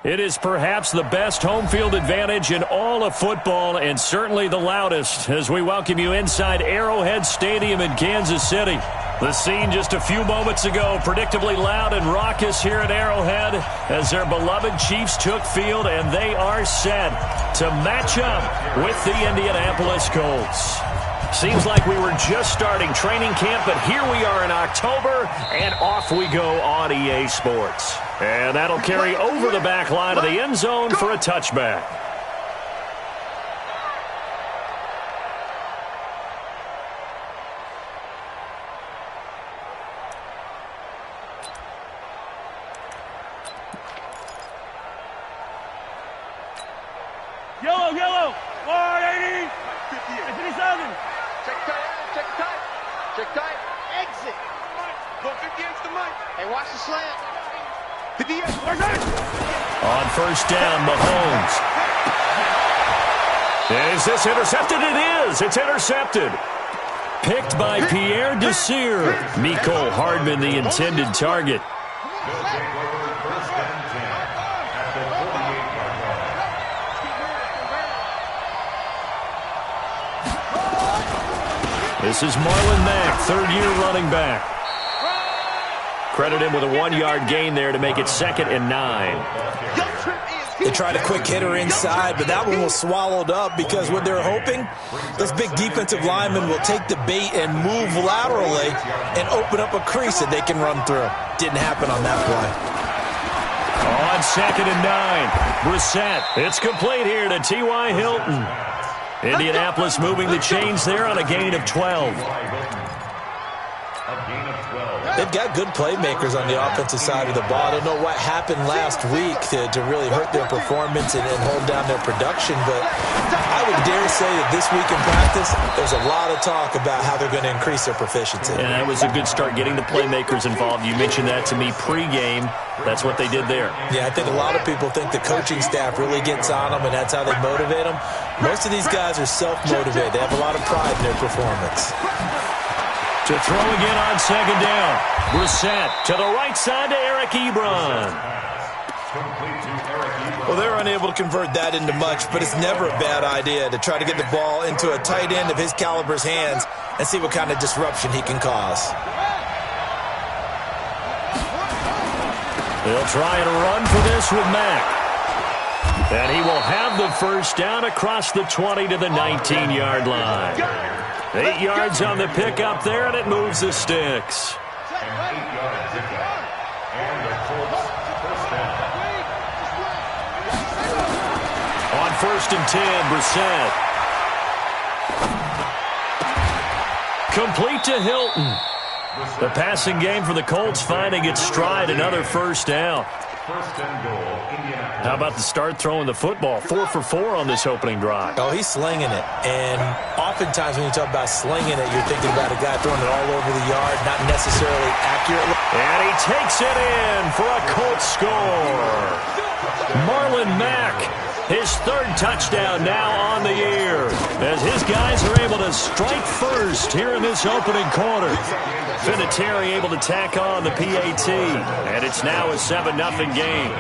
It is perhaps the best home field advantage in all of football and certainly the loudest as we welcome you inside Arrowhead Stadium in Kansas City. The scene just a few moments ago, predictably loud and raucous here at Arrowhead as their beloved Chiefs took field, and they are set to match up with the Indianapolis Colts. Seems like we were just starting training camp, but here we are in October, and off we go on EA Sports. And that'll carry over the back line of the end zone for a touchback. Yellow, 480, 57. Check tight, exit. Go 58 to Mike. Hey, watch the slant. 58, on first down, Mahomes. Is this intercepted? It is. It's intercepted. Picked by Pierre Desir. Mecole Hardman, the intended target. This is Marlon Mack, third-year running back. Credit him with a 1-yard gain there to make it 2nd and 9. They tried a quick hitter inside, but that one was swallowed up because what they're hoping, those big defensive linemen will take the bait and move laterally and open up a crease that they can run through. Didn't happen on that play. On 2nd and 9, Brissett. It's complete here to T.Y. Hilton. Indianapolis moving the chains there on a gain of 12. They've got good playmakers on the offensive side of the ball. I don't know what happened last week to really hurt their performance and hold down their production, but I would dare say that this week in practice, there's a lot of talk about how they're going to increase their proficiency. And that was a good start, getting the playmakers involved. You mentioned that to me pregame. That's what they did there. Yeah, I think a lot of people think the coaching staff really gets on them, and that's how they motivate them. Most of these guys are self-motivated. They have a lot of pride in their performance. To throw again on 2nd down. Brissett to the right side to Eric Ebron. Well, they're unable to convert that into much, but it's never a bad idea to try to get the ball into a tight end of his caliber's hands and see what kind of disruption he can cause. They'll try and run for this with Mack. And he will have the first down across the 20 to the 19-yard line. 8 yards on the pickup there, and it moves the sticks. On 1st and 10, Brissett. Complete to Hilton. The passing game for the Colts finding its stride, another first down. How about the start throwing the football? 4 for 4 on this opening drive. Oh, he's slinging it. And oftentimes when you talk about slinging it, you're thinking about a guy throwing it all over the yard, not necessarily accurately. And he takes it in for a Colts score. Marlon Mack, his 3rd touchdown now on the year, as his guys are able to strike first here in this opening quarter. Vinatieri able to tack on the PAT, and it's now a 7-0 game.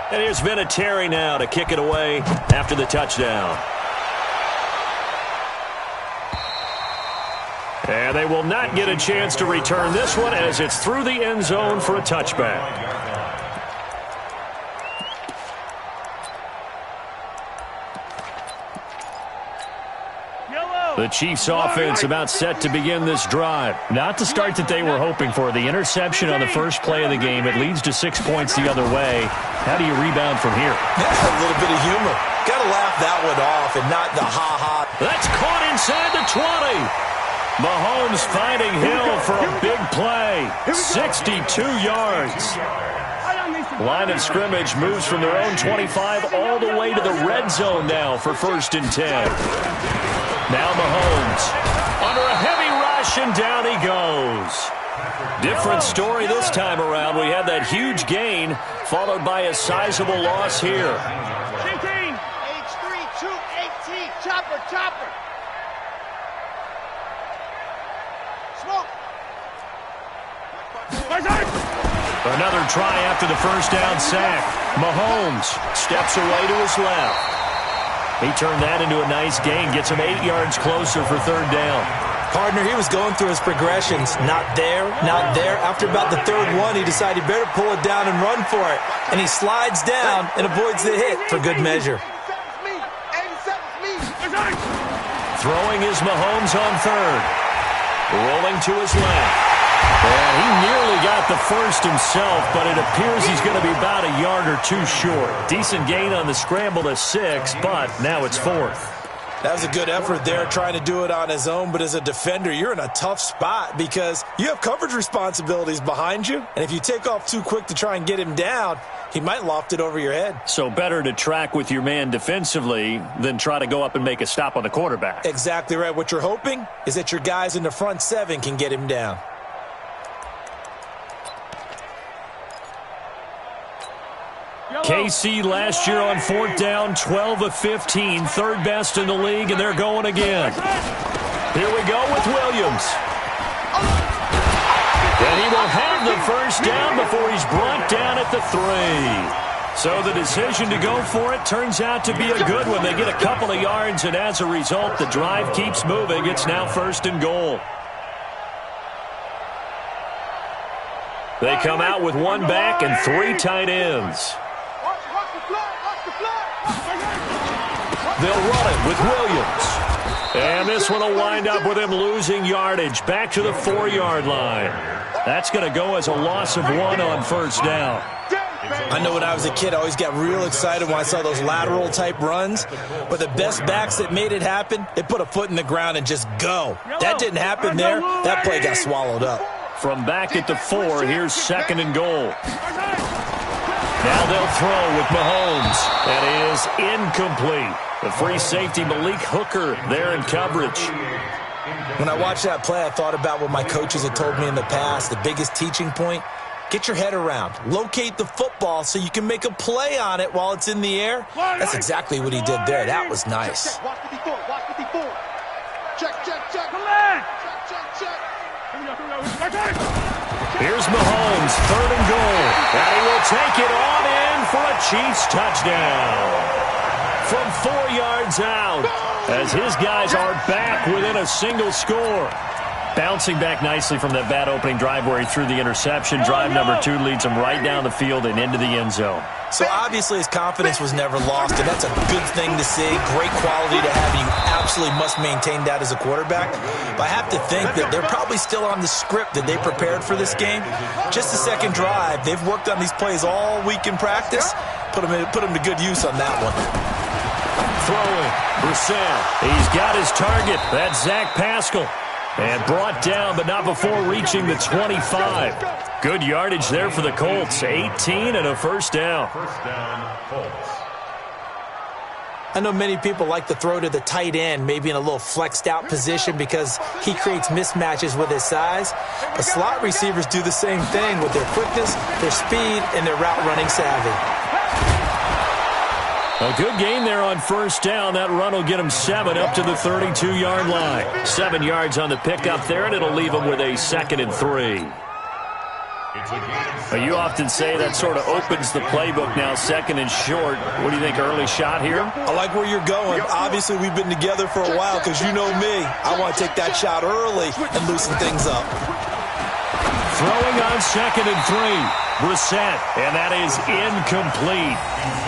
And here's Vinatieri now to kick it away after the touchdown. And they will not get a chance to return this one as it's through the end zone for a touchback. The Chiefs offense about set to begin this drive. Not the start that they were hoping for. The interception on the first play of the game. It leads to 6 points the other way. How do you rebound from here? A little bit of humor. Got to laugh that one off and not the ha-ha. That's caught inside the 20. Mahomes finding Hill for a big play. 62 yards. Line of scrimmage moves from their own 25 all the way to the red zone now for 1st and 10. Now Mahomes under a heavy rush, and down he goes. Different story this time around. We had that huge gain followed by a sizable loss here. H3, 218, chopper, chopper. Smoke. Another try after the first down sack. Mahomes steps away to his left. He turned that into a nice gain, gets him 8 yards closer for third down. Partner, he was going through his progressions. Not there, not there. After about the third one, he decided he better pull it down and run for it. And he slides down and avoids the hit for good measure. Throwing is Mahomes on third. Rolling to his left. And he nearly got the first himself, but it appears he's going to be about a yard or two short. Decent gain on the scramble to 6, but now it's fourth. That was a good effort there, trying to do it on his own. But as a defender, you're in a tough spot because you have coverage responsibilities behind you. And if you take off too quick to try and get him down, he might loft it over your head. So better to track with your man defensively than try to go up and make a stop on the quarterback. Exactly right. What you're hoping is that your guys in the front 7 can get him down. KC last year on fourth down, 12 of 15, third best in the league, and they're going again. Here we go with Williams. And he will have the first down before he's brought down at the 3. So the decision to go for it turns out to be a good one. They get a couple of yards, and as a result, the drive keeps moving. It's now first and goal. They come out with one back and 3 tight ends. They'll run it with Williams. And this one will wind up with him losing yardage back to the 4-yard line. That's going to go as a loss of 1 on first down. I know when I was a kid, I always got real excited when I saw those lateral type runs. But the best backs that made it happen, they put a foot in the ground and just go. That didn't happen there. That play got swallowed up. From back at the 4, here's second and goal. Now they'll throw with Mahomes. That is incomplete. The free safety, Malik Hooker, there in coverage. When I watched that play, I thought about what my coaches had told me in the past. The biggest teaching point, get your head around. Locate the football so you can make a play on it while it's in the air. That's exactly what he did there. That was nice. Watch the before, watch the before. Check, check, check. Here's Mahomes, third and goal. And he will take it on in for a Chiefs touchdown. From 4 yards out, as his guys are back within a single score. Bouncing back nicely from that bad opening drive where he threw the interception. Drive number 2 leads him right down the field and into the end zone. So obviously his confidence was never lost, and that's a good thing to see. Great quality to have. You absolutely must maintain that as a quarterback. But I have to think that they're probably still on the script that they prepared for this game. Just the second drive. They've worked on these plays all week in practice. Put them to good use on that one. Throwing, Brissett. He's got his target. That's Zach Pascal. And brought down, but not before reaching the 25. Good yardage there for the Colts. 18 and a first down. I know many people like to throw to the tight end, maybe in a little flexed out position because he creates mismatches with his size. But slot receivers do the same thing with their quickness, their speed, and their route running savvy. A good gain there on first down. That run will get him 7 up to the 32-yard line. 7 yards on the pickup there, and it'll leave him with a 2nd and 3. You often say that sort of opens the playbook now, 2nd and short. What do you think, early shot here? I like where you're going. Obviously, we've been together for a while because you know me. I want to take that shot early and loosen things up. Throwing on 2nd and 3. Brissett, and that is incomplete.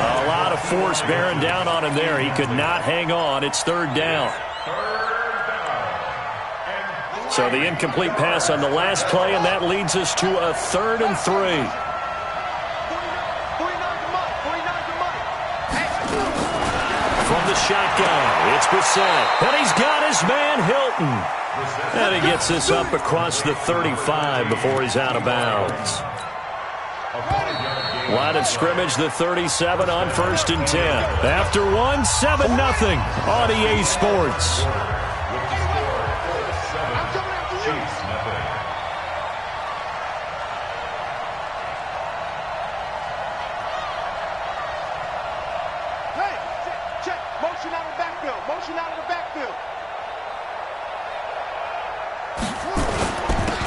A lot of force bearing down on him there. He could not hang on. It's third down. So the incomplete pass on the last play, and that leads us to a 3rd and 3. From the shotgun, it's Brissett, and he's got his man Hilton. And he gets this up across the 35 before he's out of bounds. Line of scrimmage, the 37 on 1st and 10. After 1, 7-0 on EA Sports. motion out of the backfield.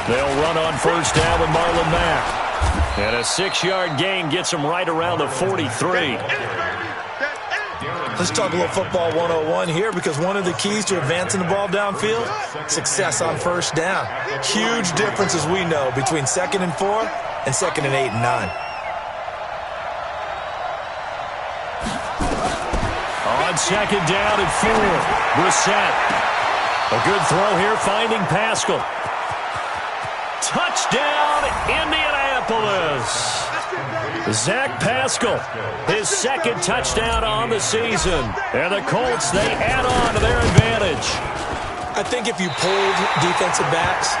They'll run on first down with Marlon Mack. And a 6-yard gain gets them right around the 43. Let's talk a little football 101 here, because one of the keys to advancing the ball downfield, success on first down. Huge difference, as we know, between 2nd and 4 and 2nd and 8 and 9. On 2nd down and 4, Brissett. A good throw here, finding Pascal. Touchdown, Indianapolis. Zach Pascal, his 2nd touchdown on the season. And the Colts, they add on to their advantage. I think if you polled defensive backs,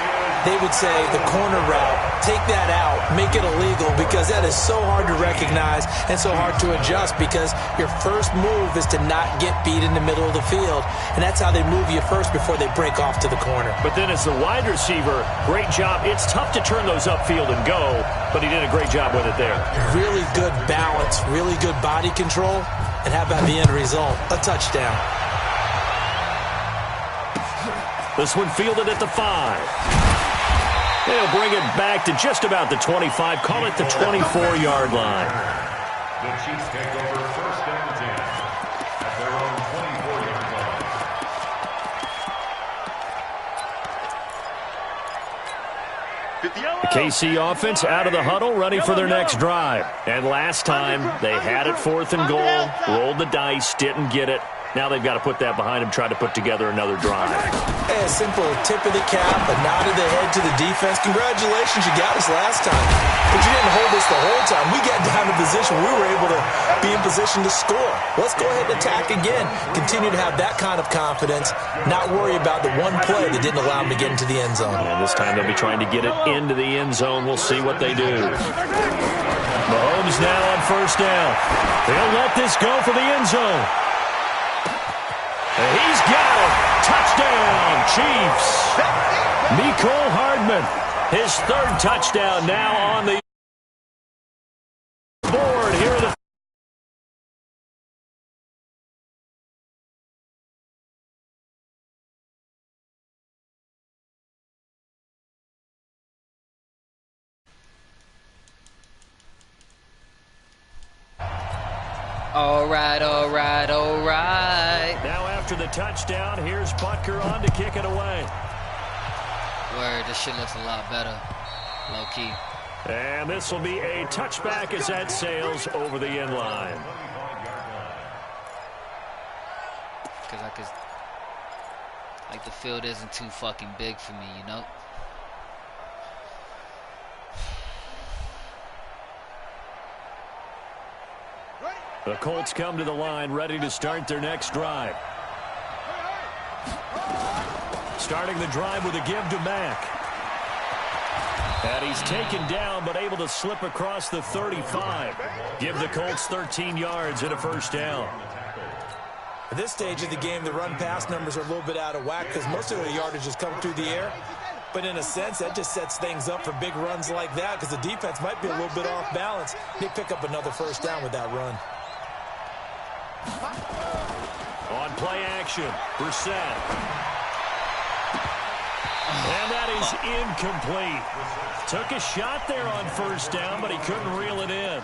they would say the corner route, take that out, make it illegal, because that is so hard to recognize and so hard to adjust, because your first move is to not get beat in the middle of the field. And that's how they move you first before they break off to the corner. But then as the wide receiver, great job. It's tough to turn those upfield and go, but he did a great job with it there. Really good balance, really good body control, and how about the end result? A touchdown. This one fielded at the 5. They'll bring it back to just about the 25. Call it the 24-yard line. The Chiefs take over first down and 10 at their own 24-yard line. The KC offense out of the huddle, ready for their next drive. And last time, they had it 4th and goal, rolled the dice, didn't get it. Now they've got to put that behind them, try to put together another drive. Hey, a simple tip of the cap, a nod of the head to the defense. Congratulations, you got us last time. But you didn't hold us the whole time. We got down to position. We were able to be in position to score. Let's go ahead and attack again. Continue to have that kind of confidence, not worry about the one play that didn't allow them to get into the end zone. And this time they'll be trying to get it into the end zone. We'll see what they do. Mahomes now on first down. They'll let this go for the end zone. He's got it. Touchdown, Chiefs. Mecole Hardman, his 3rd touchdown now on the board here in the. All right, all right, all right. Now after the touchdown, here's Butker on to kick it away. Word, this shit looks a lot better, low-key. And this will be a touchback as that sails over the end line. Because the field isn't too fucking big for me, you know? The Colts come to the line, ready to start their next drive. Starting the drive with a give to Mack. And he's taken down, but able to slip across the 35. Give the Colts 13 yards and a first down. At this stage of the game, the run-pass numbers are a little bit out of whack because most of the yardage has come through the air. But in a sense, that just sets things up for big runs like that because the defense might be a little bit off balance. They pick up another first down with that run. On play action, Brissett. And that is incomplete. Took a shot there on first down, but he couldn't reel it in.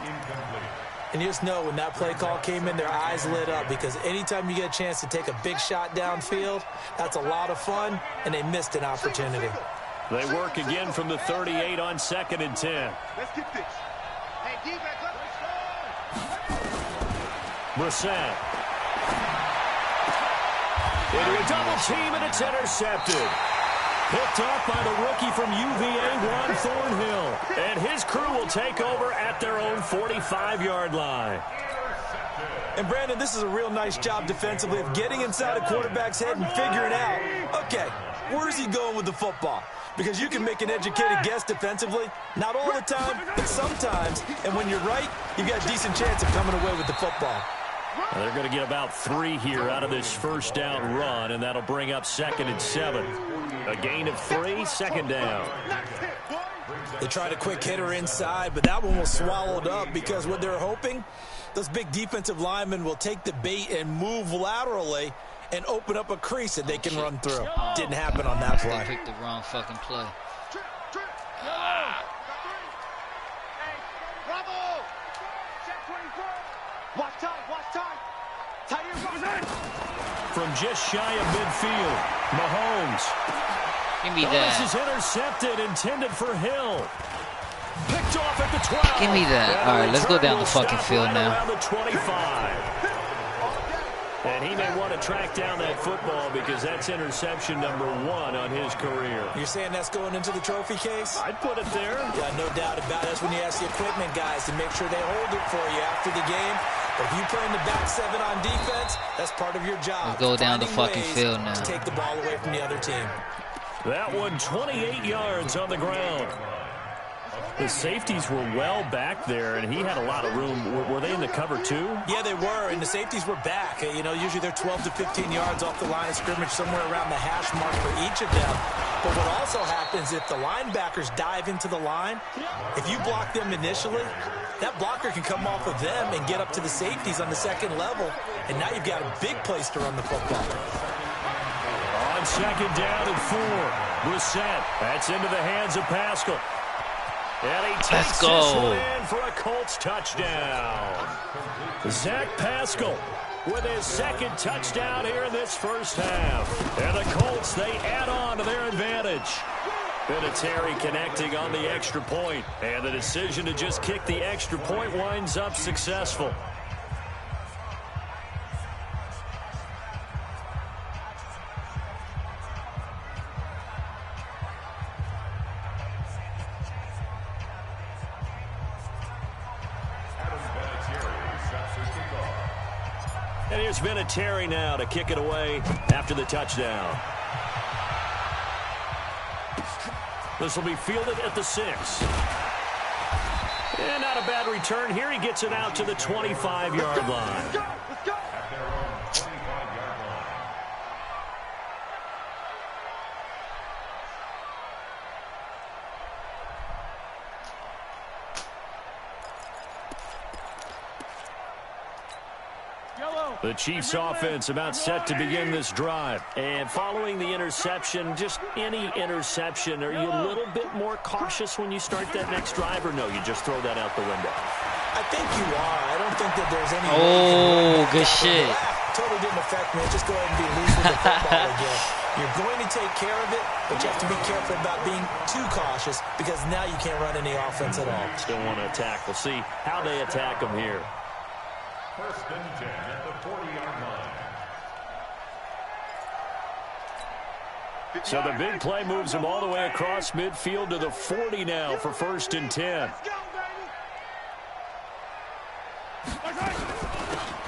And you just know when that play call came in, their eyes lit up because anytime you get a chance to take a big shot downfield, that's a lot of fun, and they missed an opportunity. They work again from the 38 on 2nd and 10. Let's get this. Hey, defense, let's Brissett. Into a double team, and it's intercepted. Picked off by the rookie from UVA, Juan Thornhill. And his crew will take over at their own 45-yard line. And, Brandon, this is a real nice job defensively of getting inside a quarterback's head and figuring out, okay, where's he going with the football? Because you can make an educated guess defensively, not all the time, but sometimes. And when you're right, you've got a decent chance of coming away with the football. Well, they're going to get about 3 here out of this first down run, and that'll bring up 2nd and 7. A gain of 3, 2nd down. They tried a quick hitter inside, but that one was swallowed up because what they're hoping, those big defensive linemen will take the bait and move laterally and open up a crease that they can run through. Didn't happen on that play. They picked the wrong fucking play. Bravo! Check 24. Watch time. Tight end, From just shy of midfield, Mahomes. Give me This is that. intercepted, intended for Hill. Picked off at the 12. Give me that. All right, let's go down the fucking field right now. around the 25. And he may want to track down that football because that's interception number 1 on his career. You're saying that's going into the trophy case? I'd put it there. Yeah, no doubt about it. That's when you ask the equipment guys to make sure they hold it for you after the game. But if you play in the back 7 on defense, that's part of your job. Let's go down the Finding fucking ways field now. to take the ball away from the other team. That one 28 yards on the ground. The safeties were well back there, and he had a lot of room. Were they in the cover too? Yeah, they were, and the safeties were back. You know, usually they're 12 to 15 yards off the line of scrimmage, somewhere around the hash mark for each of them. But what also happens if the linebackers dive into the line, if you block them initially, that blocker can come off of them and get up to the safeties on the second level, and now you've got a big place to run the football. On second down and 4, Brissett. That's into the hands of Pascal. And he takes this one in for a Colts touchdown. Zach Pascal with his second touchdown here in this first half. And the Colts, they add on to their advantage. Vinatieri connecting on the extra point. And the decision to just kick the extra point winds up successful. And here's Vinatieri now to kick it away after the touchdown. This will be fielded at the 6. And not a bad return here. He gets it out to the 25-yard line. Let's go. At their own 25-yard line. The Chiefs offense about set to begin this drive. And following the interception, just any interception, are you a little bit more cautious when you start that next drive, or no, you just throw that out the window? I think you are. I don't think that there's any... Oh, good shit. Totally didn't affect me. Just go ahead and be loose with the football again. You're going to take care of it, but you have to be careful about being too cautious because now you can't run any offense at all. Still want to attack. We'll see how they attack them here. First and 10 at the 40-yard line. So the big play moves them all the way across midfield to the 40 now for first and 10.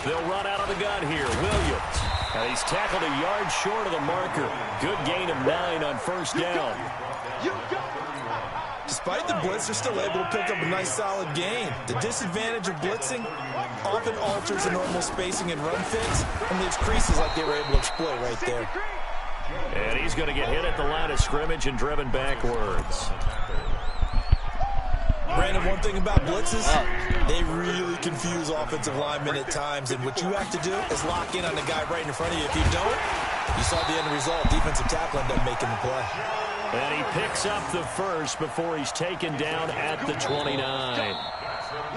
They'll run out of the gun here. Williams. And he's tackled a yard short of the marker. Good gain of 9 on first down. Despite the blitz, they're still able to pick up a nice, solid gain. The disadvantage of blitzing often alters the normal spacing and run fits and leaves creases like they were able to exploit right there. And he's going to get hit at the line of scrimmage and driven backwards. Brandon, one thing about blitzes, they really confuse offensive linemen at times, and what you have to do is lock in on the guy right in front of you. If you don't, you saw the end result. Defensive tackle ended up making the play. And he picks up the first before he's taken down at the 29.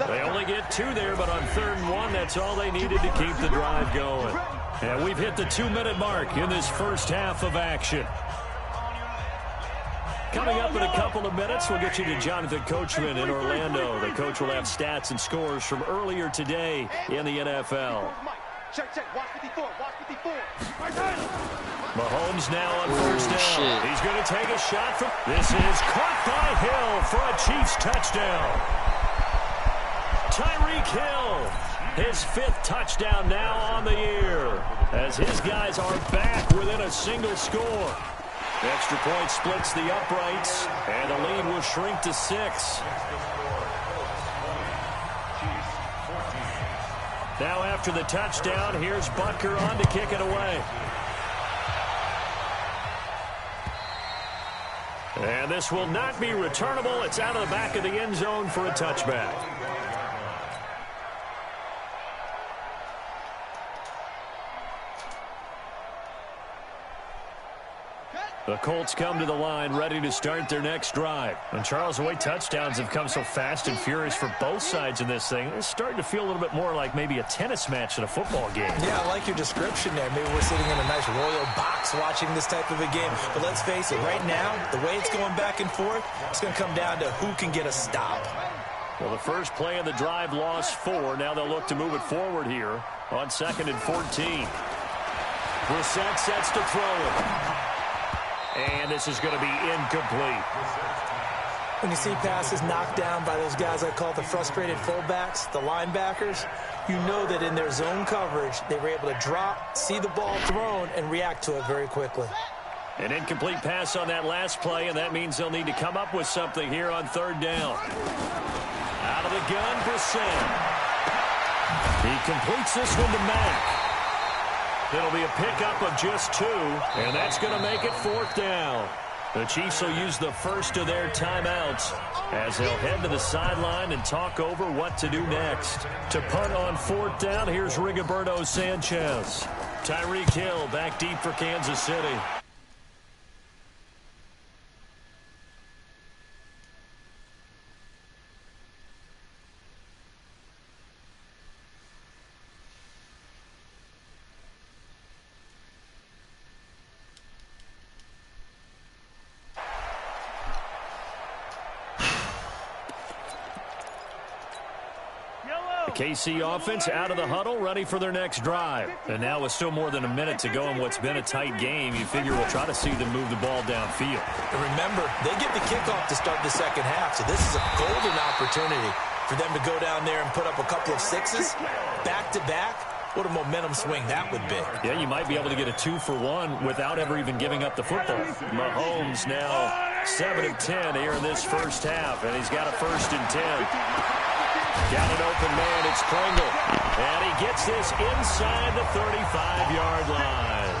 They only get 2 there, but on 3rd and 1, that's all they needed to keep the drive going. And we've hit the 2-minute mark in this first half of action. Coming up in a couple of minutes, we'll get you to Jonathan Coachman in Orlando. The coach will have stats and scores from earlier today in the NFL. Check. Watch 54. Watch 54. Mahomes now on first down. Shit. He's going to take a shot from... This is caught by Hill for a Chiefs touchdown. Tyreek Hill, his 5th touchdown now on the year, as his guys are back within a single score. The extra point splits the uprights, and the lead will shrink to 6. Now after the touchdown, here's Butker on to kick it away. And this will not be returnable. It's out of the back of the end zone for a touchback. The Colts come to the line ready to start their next drive. And Charles, the way touchdowns have come so fast and furious for both sides in this thing, it's starting to feel a little bit more like maybe a tennis match in a football game. Yeah, I like your description there. Maybe we're sitting in a nice royal box watching this type of a game. But let's face it, right now, the way it's going back and forth, it's going to come down to who can get a stop. Well, the first play of the drive lost 4. Now they'll look to move it forward here on 2nd and 14. Brissett sets to throw it. And this is going to be incomplete. When you see passes knocked down by those guys I call the frustrated fullbacks, the linebackers, you know that in their zone coverage, they were able to drop, see the ball thrown, and react to it very quickly. An incomplete pass on that last play, and that means they'll need to come up with something here on 3rd down. Out of the gun, Brissett. He completes this one to Mack. It'll be a pickup of just 2, and that's going to make it 4th down. The Chiefs will use the first of their timeouts as they'll head to the sideline and talk over what to do next. To punt on 4th down, here's Rigoberto Sanchez. Tyreek Hill back deep for Kansas City. KC offense out of the huddle, ready for their next drive. And now with still more than a minute to go in what's been a tight game, you figure we'll try to see them move the ball downfield. And remember, they get the kickoff to start the second half, so this is a golden opportunity for them to go down there and put up a couple of 6s back-to-back. What a momentum swing that would be. Yeah, you might be able to get a 2-for-1 without ever even giving up the football. Mahomes now 7 of 10 here in this first half, and he's got a 1st and 10. Got an open man, it's Pringle. And he gets this inside the 35-yard line.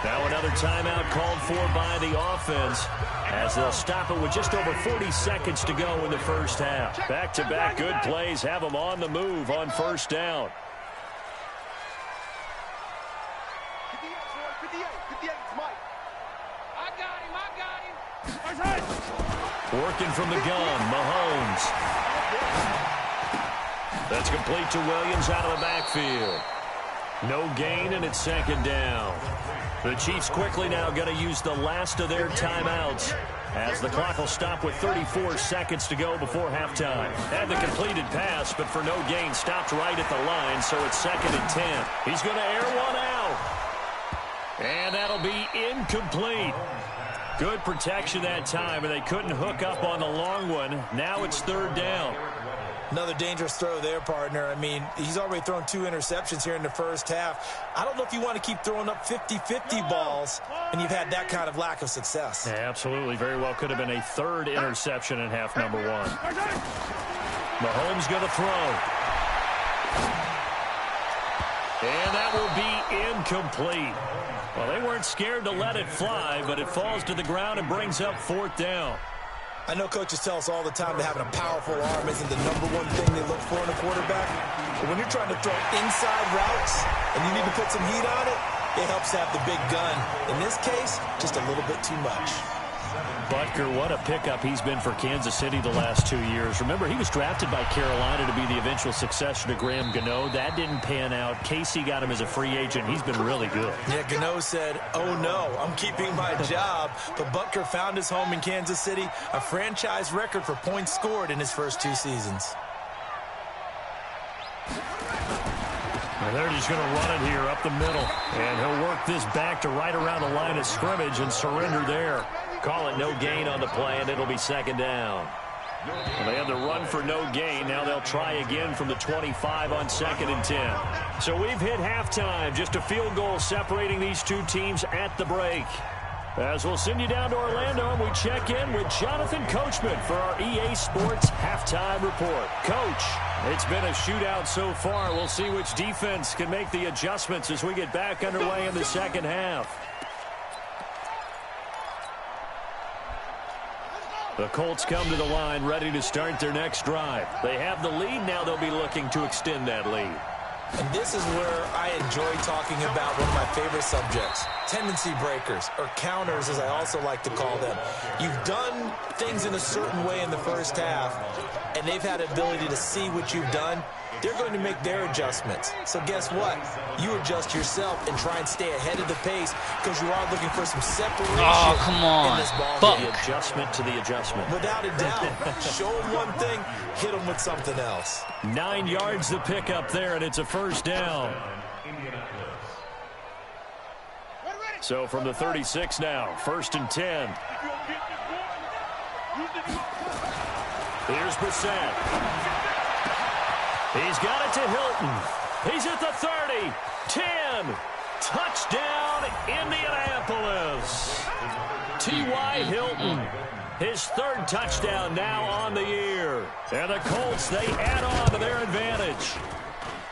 Now another timeout called for by the offense as they'll stop it with just over 40 seconds to go in the first half. Back-to-back good plays have them on the move on 1st down. Working from the gun, Mahomes. That's complete to Williams out of the backfield. No gain, and it's 2nd down. The Chiefs quickly now going to use the last of their timeouts as the clock will stop with 34 seconds to go before halftime. Had the completed pass, but for no gain, stopped right at the line, so it's 2nd and 10. He's going to air one out. And that'll be incomplete. Good protection that time, and they couldn't hook up on the long one. Now it's 3rd down. Another dangerous throw there, partner. I mean, he's already thrown 2 interceptions here in the first half. I don't know if you want to keep throwing up 50-50 balls, and you've had that kind of lack of success. Yeah, absolutely. Very well could have been a 3rd interception in half number 1. Mahomes going to throw. And that will be incomplete. Well, they weren't scared to let it fly, but it falls to the ground and brings up 4th down. I know coaches tell us all the time that having a powerful arm isn't the #1 thing they look for in a quarterback. But when you're trying to throw inside routes and you need to put some heat on it, it helps to have the big gun. In this case, just a little bit too much. Butker, what a pickup he's been for Kansas City the last 2 years. Remember, he was drafted by Carolina to be the eventual successor to Graham Gano. That didn't pan out. KC got him as a free agent. He's been really good. Yeah, Gano said, oh no, I'm keeping my job. But Butker found his home in Kansas City, a franchise record for points scored in his first 2 seasons. And they're just going to run it here up the middle. And he'll work this back to right around the line of scrimmage and surrender there. Call it no gain on the play, and it'll be 2nd down. Well, they had the run for no gain. Now they'll try again from the 25 on 2nd and 10. So we've hit halftime. Just a field goal separating these 2 teams at the break. As we'll send you down to Orlando, and we check in with Jonathan Coachman for our EA Sports Halftime Report. Coach, it's been a shootout so far. We'll see which defense can make the adjustments as we get back underway in the second half. The Colts come to the line ready to start their next drive. They have the lead. Now they'll be looking to extend that lead. And this is where I enjoy talking about one of my favorite subjects, tendency breakers, or counters as I also like to call them. You've done things in a certain way in the first half, and they've had the ability to see what you've done. They're going to make their adjustments. So guess what? You adjust yourself and try and stay ahead of the pace because you are looking for some separation. Oh, come on. In this ball Fuck. game. The adjustment to the adjustment. Without a doubt. Show them one thing, hit them with something else. 9 yards the pickup there, and it's a first down. So from the 36 now, 1st and 10. Here's Brissett. He's got it to Hilton. He's at the 30, 10. Touchdown, Indianapolis. T.Y. Hilton, his 3rd touchdown now on the year. And the Colts, they add on to their advantage.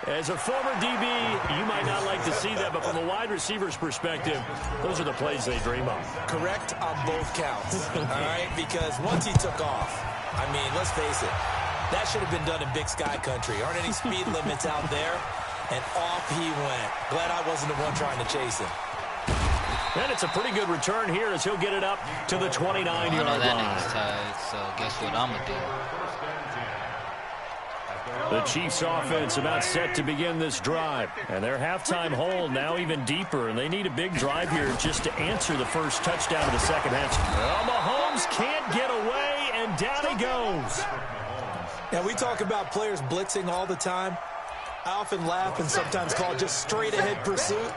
As a former DB, you might not like to see that, but from a wide receiver's perspective, those are the plays they dream of. Correct on both counts, all right? Because once he took off, I mean, let's face it, that should have been done in Big Sky Country. Aren't any speed limits out there? And off he went. Glad I wasn't the one trying to chase him. And it's a pretty good return here as he'll get it up to the 29-yard line. I know that nigga's tired, so guess what I'm going to do. The Chiefs offense about set to begin this drive. And their halftime hold now even deeper. And they need a big drive here just to answer the first touchdown of the second half. Well, Mahomes can't get away, and down he goes. Now, we talk about players blitzing all the time. I often laugh and sometimes call it just straight-ahead pursuit.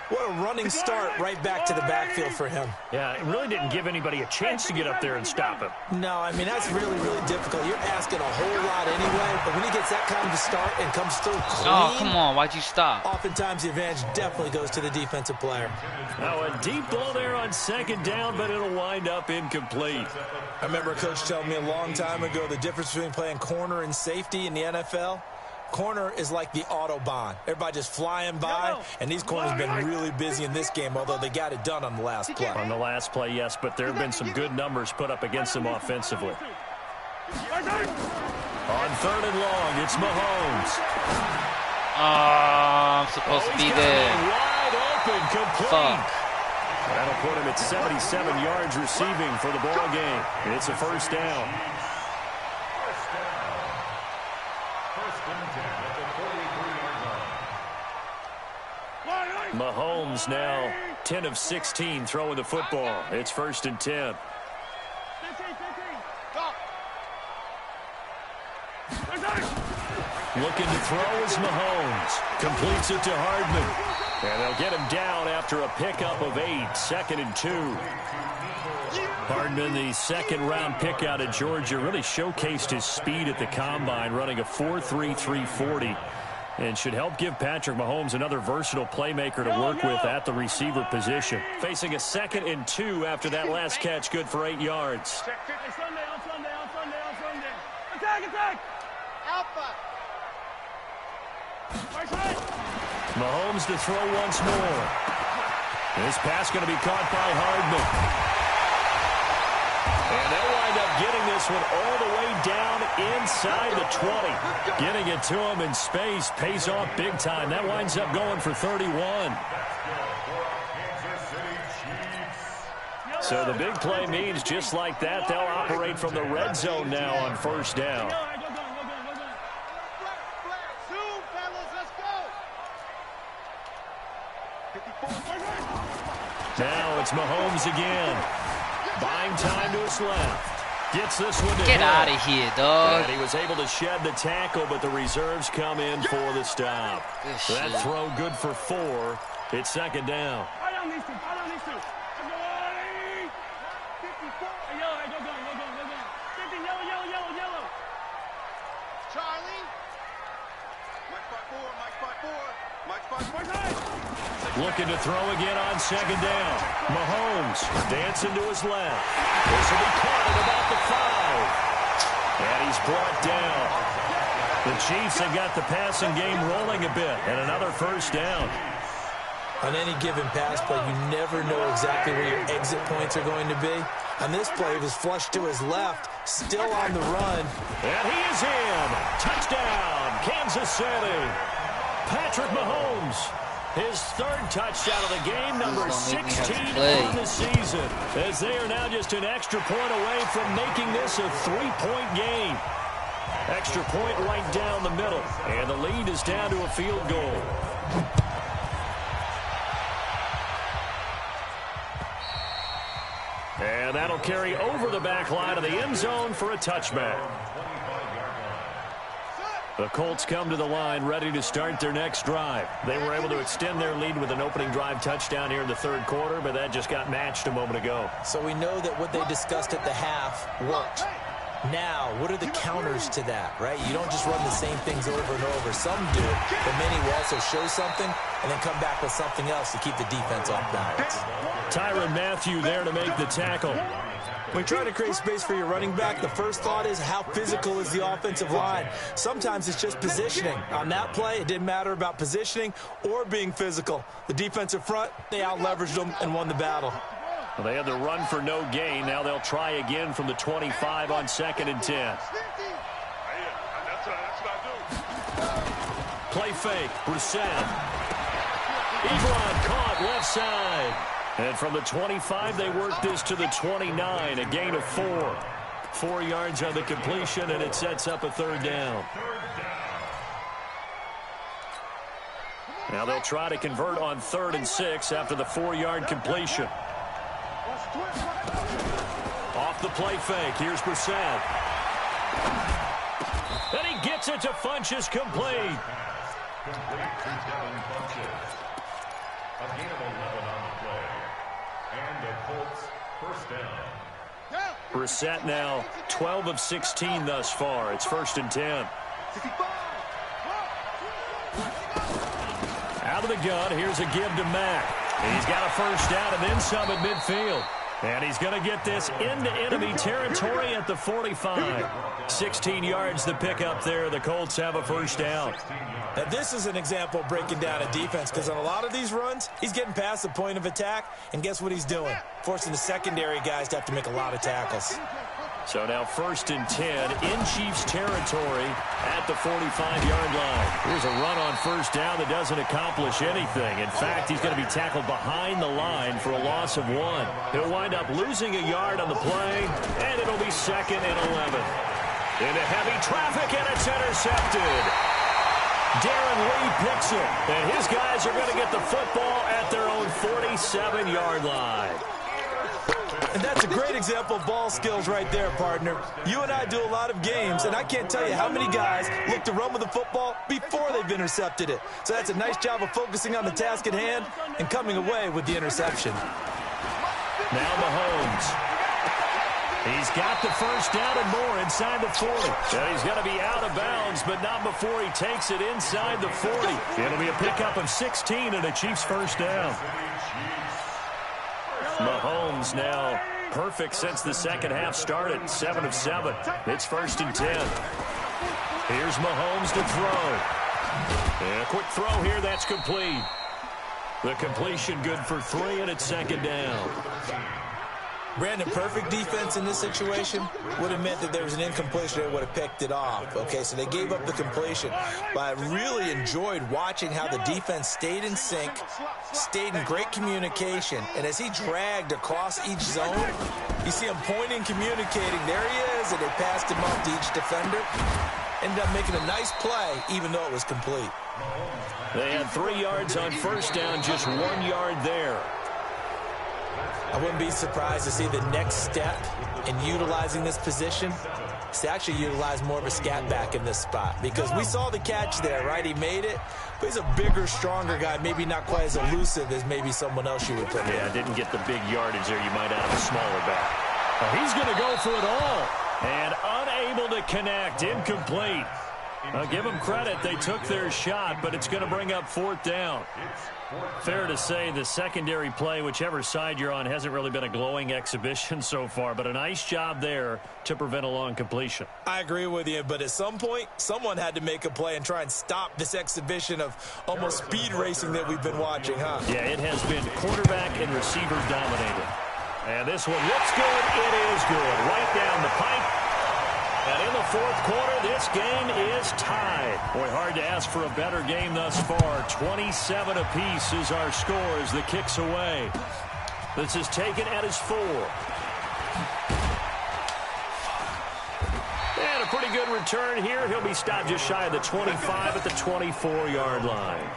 What a running start right back to the backfield for him. Yeah, it really didn't give anybody a chance to get up there and stop him. No, I mean, that's really, really difficult. You're asking a whole lot anyway, but when he gets that kind of a start and comes through clean... Oh, come on. Why'd you stop? Oftentimes, the advantage definitely goes to the defensive player. Now, a deep ball there on 2nd down, but it'll wind up incomplete. I remember a coach telling me a long time ago the difference between playing corner and safety in the NFL. Corner is like the Autobahn. Everybody just flying by, and these corners have been really busy in this game, although they got it done on the last play. On the last play, yes, but there have been some good numbers put up against them offensively. On 3rd and long, it's Mahomes. I'm supposed to be there. Wide open, complete. Fuck. That'll put him at 77 yards receiving for the ball game. It's a first down. Mahomes now 10 of 16 throwing the football. It's 1st and 10. Looking to throw is Mahomes. Completes it to Hardman. And they'll get him down after a pickup of 8. 2nd and 2. Hardman, the 2nd-round pick out of Georgia, really showcased his speed at the combine, running a 4.3 340. And should help give Patrick Mahomes another versatile playmaker to work with at the receiver position. Facing a 2nd and 2 after that last catch, good for 8 yards. Attack! Alpha. Mahomes to throw once more. This pass going to be caught by Hardman. And they'll wind up getting this one all the way down inside the 20. Getting it to him in space pays off big time. That winds up going for 31. So the big play means just like that, they'll operate from the red zone now on 1st down. Now it's Mahomes again. Buying time to his left. Gets this one to Get out of here, dog. And he was able to shed the tackle, but the reserves come in for the stop. Good So that shit. throw good for 4. It's 2nd down. Looking to throw again on 2nd down. Mahomes dancing to his left. This will be caught at about the 5. And he's brought down. The Chiefs have got the passing game rolling a bit. And another 1st down. On any given pass play, you never know exactly where your exit points are going to be. On this play, it was flushed to his left, still on the run. And he is in. Touchdown, Kansas City. Patrick Mahomes. His third touchdown of the game, number 16 on the season. As they are now just an extra point away from making this a 3-point game. Extra point right down the middle. And the lead is down to a field goal. And that'll carry over the back line of the end zone for a touchback. The Colts come to the line ready to start their next drive. They were able to extend their lead with an opening drive touchdown here in the third quarter, but that just got matched a moment ago. So we know that what they discussed at the half worked. Now, what are the counters to that, right? You don't just run the same things over and over. Some do, but many will also show something and then come back with something else to keep the defense off balance. Tyrann Mathieu there to make the tackle. When you're trying to create space for your running back, the first thought is how physical is the offensive line. Sometimes it's just positioning. On that play, it didn't matter about positioning or being physical. The defensive front, they out-leveraged them and won the battle. Well, they had the run for no gain. Now they'll try again from the 25 on 2nd and 10. Play fake. Brissett. Ebron caught left side. And from the 25, they work this to the 29, a gain of 4. 4 yards on the completion, and it sets up a third down. Now they'll try to convert on 3rd and 6 after the 4-yard completion. Off the play fake. Here's Brissett. And he gets it to Funchess complete. Complete to Devin Funchess. A gain of 11 on the play. And the Colts first down. Brissett now 12 of 16 thus far. It's 1st and 10. Out of the gun, here's a give to Mack. He's got a first down and then some at midfield. And he's going to get this into enemy territory at the 45. 16 yards the pickup there. The Colts have a first down. Now, this is an example of breaking down a defense, because on a lot of these runs, he's getting past the point of attack, and guess what he's doing? Forcing the secondary guys to have to make a lot of tackles. So now 1st and 10 in Chiefs territory at the 45-yard line. Here's a run on first down that doesn't accomplish anything. In fact, he's going to be tackled behind the line for a loss of 1. He'll wind up losing a yard on the play, and it'll be 2nd and 11. Into heavy traffic, and it's intercepted. Darren Lee picks it, and his guys are going to get the football at their own 47-yard line. And that's a great example of ball skills right there, partner. You and I do a lot of games, and I can't tell you how many guys look to run with the football before they've intercepted it. So that's a nice job of focusing on the task at hand and coming away with the interception. Now Mahomes. He's got the first down and more inside the 40. And he's going to be out of bounds, but not before he takes it inside the 40. It'll be a pickup of 16 and a Chiefs first down. Mahomes now perfect since the second half started. 7 of 7. It's 1st and 10. Here's Mahomes to throw. And a quick throw here. That's complete. The completion good for 3, and it's 2nd down. Brandon, perfect defense in this situation would have meant that there was an incompletion. They would have picked it off. Okay, so they gave up the completion. But I really enjoyed watching how the defense stayed in sync, stayed in great communication. And as he dragged across each zone, you see him pointing, communicating. There he is, and they passed him off to each defender. Ended up making a nice play, even though it was complete. They had 3 yards on first down, just 1 yard there. I wouldn't be surprised to see the next step in utilizing this position is to actually utilize more of a scat back in this spot, because we saw the catch there, right? He made it, but he's a bigger, stronger guy, maybe not quite as elusive as maybe someone else you would put in. Yeah, didn't get the big yardage there. You might have a smaller back. Well, he's going to go for it all, and unable to connect, incomplete. I'll give them credit. They took their shot, but it's going to bring up 4th down. Fair to say the secondary play, whichever side you're on, hasn't really been a glowing exhibition so far, but a nice job there to prevent a long completion. I agree with you, but at some point, someone had to make a play and try and stop this exhibition of almost speed racing that we've been watching, huh? Yeah, it has been quarterback and receiver dominated. And this one looks good. It is good. Right down the pipe. And in the 4th quarter, this game is tied. Boy, hard to ask for a better game thus far. 27 apiece is our score as the kick's away. This is taken at his 4. And a pretty good return here. He'll be stopped just shy of the 25 at the 24-yard line.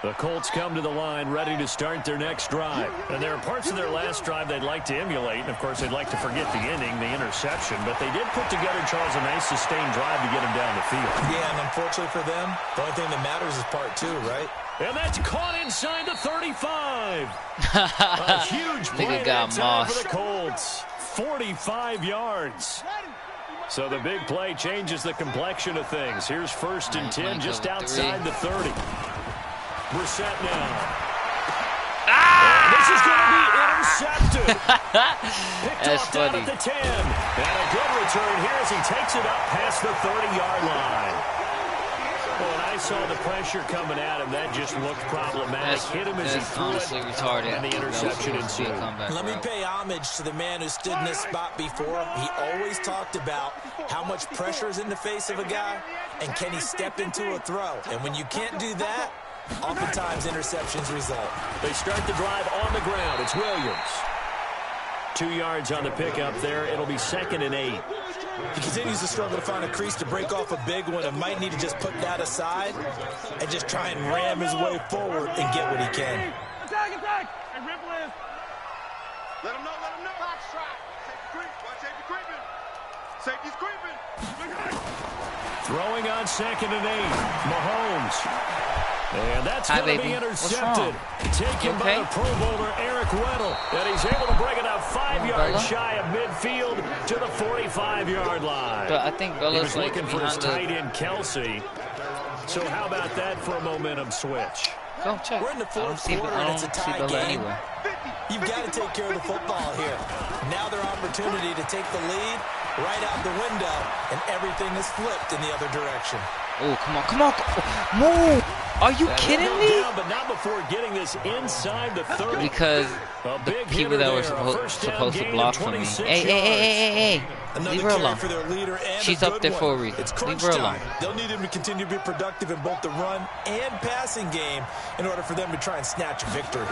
The Colts come to the line ready to start their next drive. And there are parts of their last drive they'd like to emulate. And, of course, they'd like to forget the inning, the interception. But they did put together, Charles, a nice sustained drive to get him down the field. Yeah, and unfortunately for them, the only thing that matters is part 2, right? And that's caught inside the 35. A huge play that time for the Colts. 45 yards. So the big play changes the complexion of things. Here's 1st and 10 just outside the 30. Brissett now. This is going to be intercepted. Picked off down at the 10. And a good return here as he takes it up past the 30-yard line. Well, when I saw the pressure coming at him, that just looked problematic. Hit him as he threw it, retarded. And the interception ensued. Let me pay homage to the man who stood in this spot before. He always talked about how much pressure is in the face of a guy, and can he step into a throw. And when you can't do that, oftentimes interceptions result. They start the drive on the ground. It's Williams. 2 yards on the pickup there. It'll be 2nd and 8. He continues to struggle to find a crease to break off a big one and might need to just put that aside and just try and ram his way forward and get what he can. Attack, attack! Hey, Ripple is. Let him know, let him know. Box try. Safety creeping. Safety's creeping. Throwing on 2nd and 8. Mahomes. And that's going to be intercepted. Taken by the Pro Bowler, Eric Weddle. And he's able to bring it up 5 yards shy of midfield to the 45-yard line. But I think Bella's he was looking for his tight end, Kelsey. So how about that for a momentum switch? Go check. We're in the 4th quarter and it's a tie game. You've got to take care of the football here. Now their opportunity to take the lead right out the window, and everything is flipped in the other direction. Oh, come on, come on. Move. Are you kidding me? Down, but not before getting this inside the 30. Because the people that were supposed to block for me. Hey. Leave her alone. She's up there for a reason. Leave her alone. They'll need him to continue to be productive in both the run and passing game in order for them to try and snatch a victory.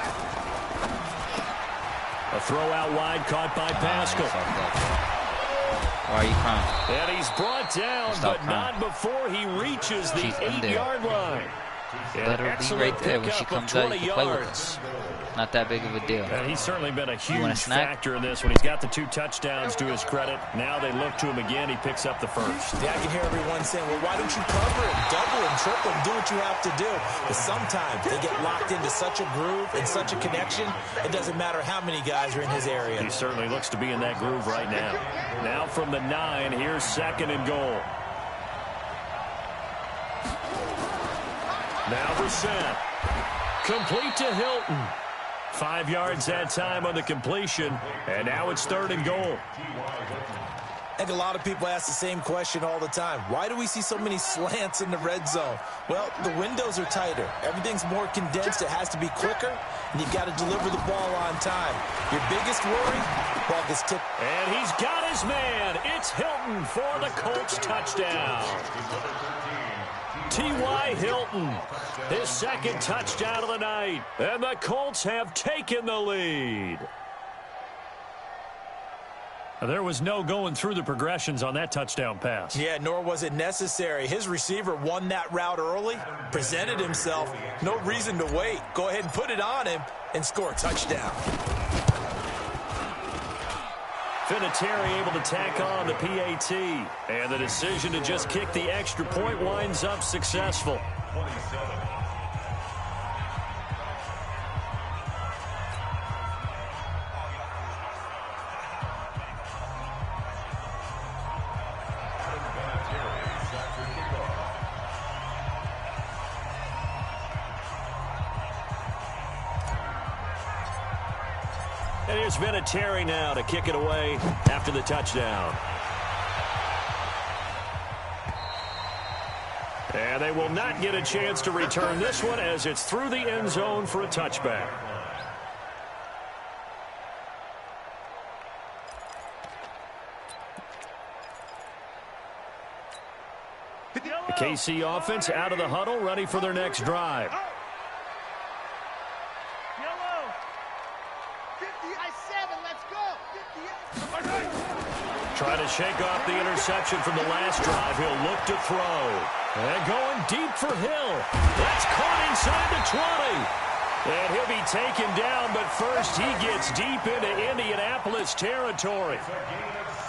A throw out wide caught by Pascal. Why are you crying? And he's brought down, but not before he reaches the 8-yard line. Let her be right there when she comes out. You can play with her. Not that big of a deal. And he's certainly been a huge factor in this when he's got the 2 touchdowns to his credit. Now they look to him again. He picks up the 1st. Yeah, I can hear everyone saying, well, why don't you cover him, double him, triple him, do what you have to do. But sometimes they get locked into such a groove and such a connection, it doesn't matter how many guys are in his area. He certainly looks to be in that groove right now. Now from the 9, here's 2nd and goal. Now Brissett. Complete to Hilton. 5 yards that time on the completion, and now it's 3rd and goal. I think a lot of people ask the same question all the time. Why do we see so many slants in the red zone? Well, the windows are tighter. Everything's more condensed. It has to be quicker, and you've got to deliver the ball on time. Your biggest worry, ball gets tipped. And he's got his man. It's Hilton for the Colts touchdown. T.Y. Hilton, his 2nd touchdown of the night. And the Colts have taken the lead. There was no going through the progressions on that touchdown pass. Yeah, nor was it necessary. His receiver won that route early, presented himself. No reason to wait. Go ahead and put it on him and score a touchdown. Vinatieri able to tack on the PAT. And the decision to just kick the extra point winds up successful. 27. And here's Vinatieri now to kick it away after the touchdown. And they will not get a chance to return this one as it's through the end zone for a touchback. The KC offense out of the huddle, ready for their next drive. Yellow. 57, let's go. 58. Trying to shake off the interception from the last drive. He'll look to throw. And going deep for Hill. That's caught inside the 20. And he'll be taken down, but first he gets deep into Indianapolis territory.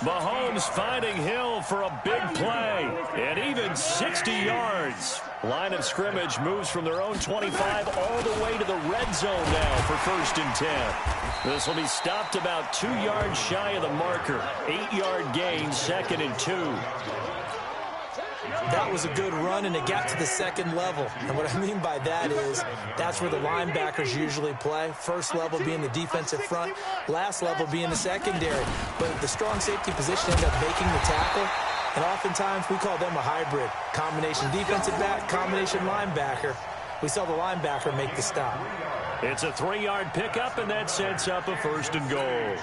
Mahomes finding Hill for a big play, and even 60 yards. Line of scrimmage moves from their own 25 all the way to the red zone now for 1st and 10. This will be stopped about 2 yards shy of the marker. 8-yard gain, 2nd and 2. That was a good run, and it got to the second level. And what I mean by that is that's where the linebackers usually play. First level being the defensive front, last level being the secondary. But the strong safety position ended up making the tackle, and oftentimes we call them a hybrid. Combination defensive back, combination linebacker. We saw the linebacker make the stop. It's a 3-yard pickup, and that sets up a 1st and goal.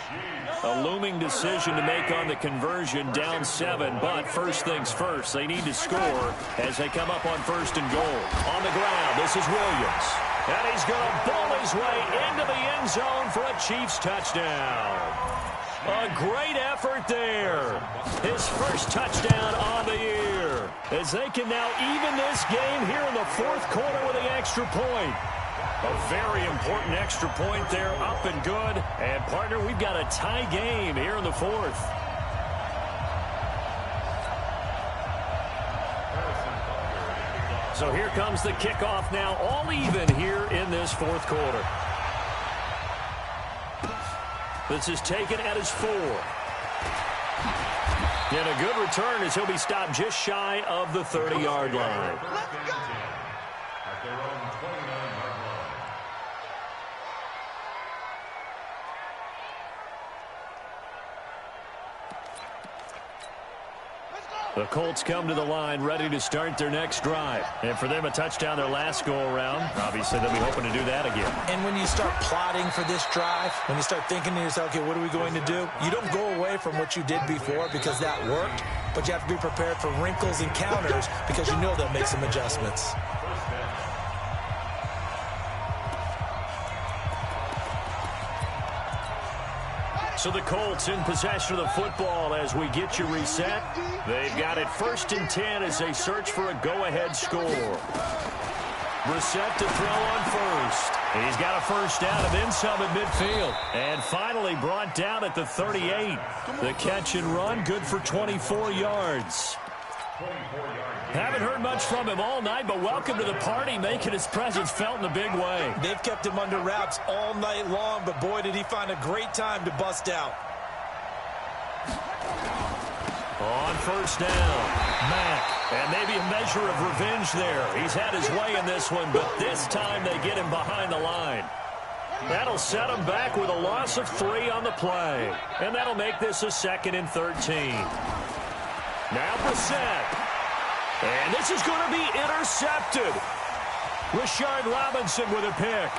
A looming decision to make on the conversion, down 7, but first things first, they need to score as they come up on 1st and goal. On the ground, this is Williams. And he's going to ball his way into the end zone for a Chiefs touchdown. A great effort there. His first touchdown on the year, as they can now even this game here in the 4th quarter with the extra point. A very important extra point there, up and good. And, partner, we've got a tie game here in the 4th. So here comes the kickoff now, all even here in this 4th quarter. This is taken at his 4. And a good return as he'll be stopped just shy of the 30-yard line. At their own 29-yard line. The Colts come to the line ready to start their next drive. And for them, a touchdown their last go-around. Obviously, they'll be hoping to do that again. And when you start plotting for this drive, when you start thinking to yourself, okay, what are we going to do? You don't go away from what you did before because that worked, but you have to be prepared for wrinkles and counters because you know they'll make some adjustments. So the Colts in possession of the football as we get you reset. They've got it 1st and 10 as they search for a go-ahead score. Brissett to throw on first. He's got a first down and then some at midfield. And finally brought down at the 38. The catch and run, good for 24 yards. Haven't heard much from him all night, but welcome to the party, making his presence felt in a big way. They've kept him under wraps all night long, but boy, did he find a great time to bust out. On first down, Mack, and maybe a measure of revenge there. He's had his way in this one, but this time they get him behind the line. That'll set him back with a loss of 3 on the play, and that'll make this a 2nd and 13. Now Brissett. And this is going to be intercepted. Rashard Robinson with a pick.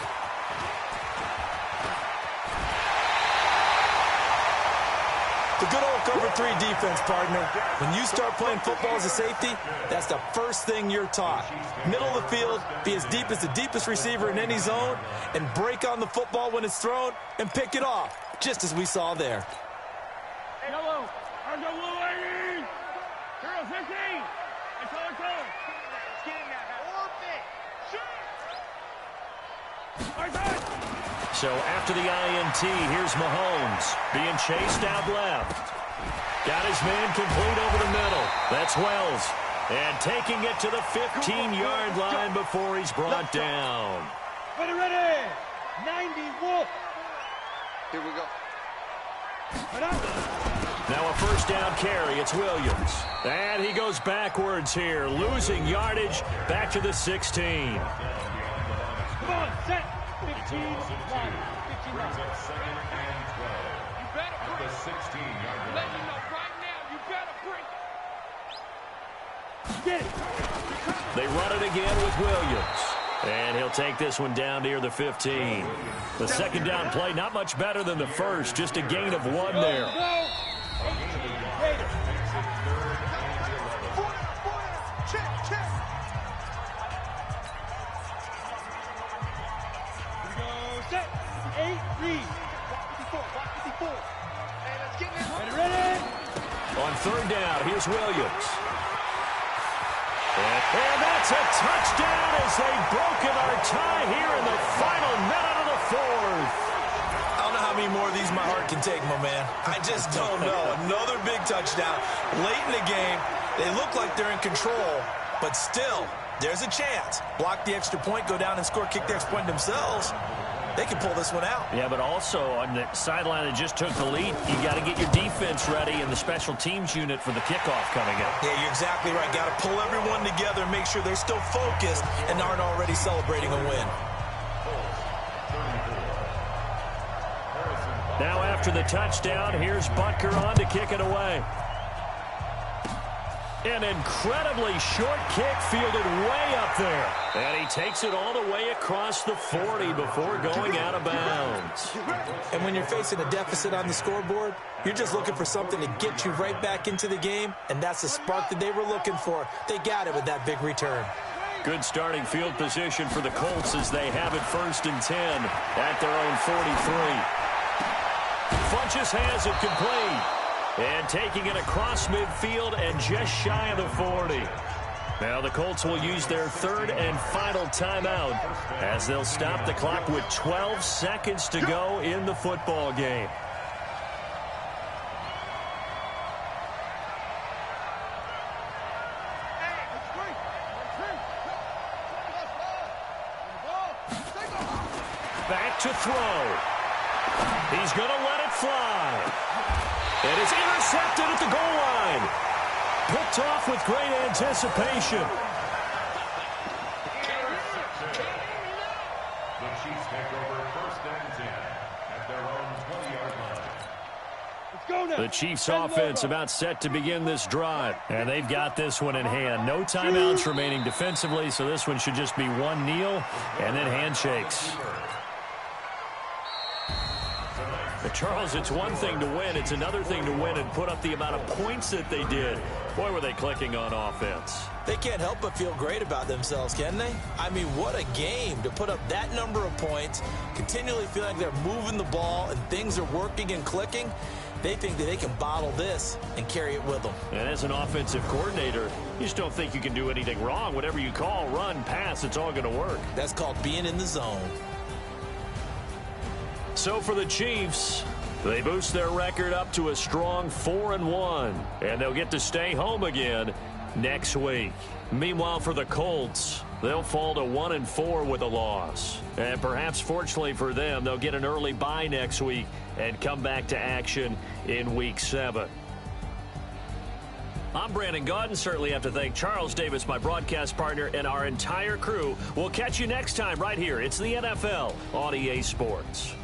The good old cover 3 defense, partner. When you start playing football as a safety, that's the first thing you're taught. Middle of the field, be as deep as the deepest receiver in any zone, and break on the football when it's thrown and pick it off, just as we saw there. Yellow. On the blue lady. 0-15. Let's go. Let's get in there. So after the INT, here's Mahomes being chased out left. Got his man complete over the middle. That's Wells. And taking it to the 15-yard line before he's brought down. Ready. 91. Here we go. Now a first down carry. It's Williams. And he goes backwards here, losing yardage back to the 16. Come on, set. 15 line. 15 line. You better bring it. 16-yard line. Let you know right now, you better bring it. Get it. They run it again with Williams. And he'll take this one down near the 15. The second down play, not much better than the first. Just a gain of 1 there. Check. Here's Williams. And that's a touchdown as they've broken our tie here in the final minute of the fourth. I don't know how many more of these my heart can take, my man. I just don't know. Another big touchdown late in the game. They look like they're in control, but still, there's a chance. Block the extra point, go down and score, kick the extra point themselves. They can pull this one out. Yeah, but also on the sideline that just took the lead, you got to get your defense ready and the special teams unit for the kickoff coming up. Yeah, you're exactly right. Got to pull everyone together and make sure they're still focused and aren't already celebrating a win. Now after the touchdown, here's Butker on to kick it away. An incredibly short kick fielded way up there. And he takes it all the way across the 40 before going out of bounds. And when you're facing a deficit on the scoreboard, you're just looking for something to get you right back into the game, and that's the spark that they were looking for. They got it with that big return. Good starting field position for the Colts as they have it 1st and 10 at their own 43. Funchess has it complete. And taking it across midfield and just shy of the 40. Now the Colts will use their 3rd and final timeout as they'll stop the clock with 12 seconds to go in the football game. Back to throw. He's going to let it fly. And it's intercepted at the goal line. Picked off with great anticipation. The Chiefs take over 1st and 10 at their own 20-yard line. Let's go now. The Chiefs offense about set to begin this drive. And they've got this one in hand. No timeouts remaining defensively, so this one should just be one kneel and then handshakes. But Charles, it's one thing to win. It's another thing to win and put up the amount of points that they did. Boy, were they clicking on offense. They can't help but feel great about themselves, can they? I mean, what a game to put up that number of points, continually feel like they're moving the ball and things are working and clicking. They think that they can bottle this and carry it with them. And as an offensive coordinator, you just don't think you can do anything wrong. Whatever you call, run, pass, it's all going to work. That's called being in the zone. So for the Chiefs, they boost their record up to a strong 4-1, and they'll get to stay home again next week. Meanwhile, for the Colts, they'll fall to 1-4 with a loss. And perhaps fortunately for them, they'll get an early bye next week and come back to action in Week 7. I'm Brandon Gaudin. Certainly have to thank Charles Davis, my broadcast partner, and our entire crew. We'll catch you next time right here. It's the NFL on EA Sports.